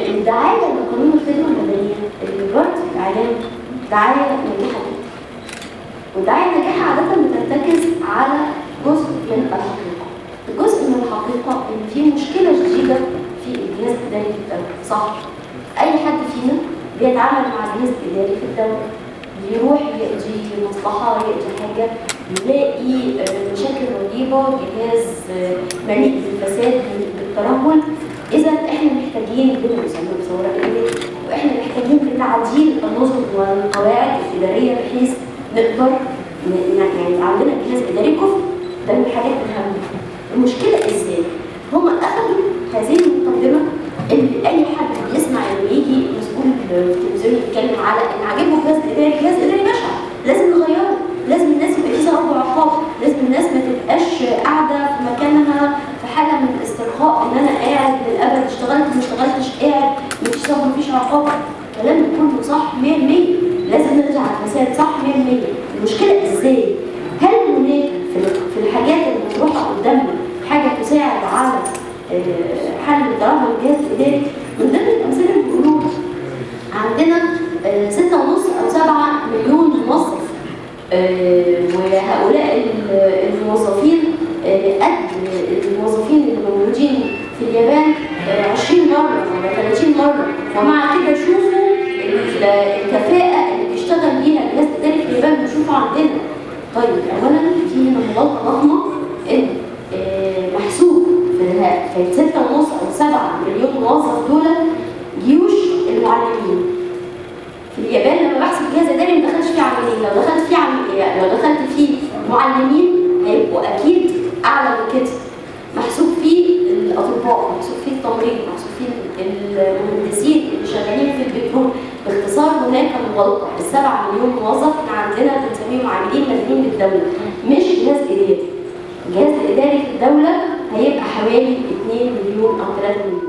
الدعاية لقانون الخدمة المدنية اللي جرت في الإعلام دعاية ناجحة جدا. والدعاية الناجحة عادة بترتكز على جزء من الحقيقة. الجزء من الحقيقة إن في مشكلة شديدة في الجهاز الإداري في الدولة، صح؟ أي حد فينا بيتعامل مع الجهاز الإداري في الدولة، بيروح يقضي مصلحة، يقضي حاجة، يلاقي مشاكل رهيبة، جهاز مليء بالفساد بالترهل. إذا إحنا محتاجين بنسميه بصورة إيه؟ وإحنا محتاجين بتعديل النظم والقواعد الإدارية بحيث نقدر يعني عندنا جهاز إداري كفء. ده من الحاجات الأهم. المشكلة إزاي؟ هم أخذوا هذه المقدمة اللي أي حد بيسمع إنه يجي مسؤول في التلفزيون يتكلم على إن عاجبه جهاز إداري، جهاز إداري بشع، لازم نغيره، لازم الناس يبقى في ثواب وعقاب، لازم الناس ما تبقاش قاعدة في مكانها في حالة من الاسترخاء إن أنا قاعد للأبد، اشتغلت ما اشتغلتش قاعد، مفيش ثواب مفيش عقاب. الكلام ده كله صح 100%، لازم نرجع على الفساد صح 100%. المشكلة إزاي؟ هل هناك في الحاجات اللي مطروحة قدامنا حاجة تساعد على حل الترهل الجهاز الإداري؟ من ضمن الأمثلة اللي بيقولوها عندنا 6.5 أو 7 مليون موظف، وهؤلاء الموظفين قد الموظفين اللي موجودين في اليابان 20 مرة ولا 30 مرة، ومع كده شوفوا الكفاءة اللي بيشتغل بيها الجهاز الإداري في اليابان بنشوفها عندنا. طيب أولا في هنا مغالطة ضخمة إن محسوب في 6.5 أو 7 مليون موظف دول جيوش المعلمين. في اليابان لما بحسب الجهاز الإداري ما دخلش فيه عاملين، لو دخلت فيه معلمين هيبقوا أكيد أعلى من كده. محسوب فيه الأطباء، محسوب فيه التمريض، محسوب فيه المهندسين اللي شغالين في البترول. باختصار هناك مغالطة. ال7 مليون موظف احنا عندنا بنسميهم عاملين مدنيين بالدولة، مش جهاز إداري. الجهاز الإداري في الدولة هيبقى حوالي 2 مليون أو 3 مليون.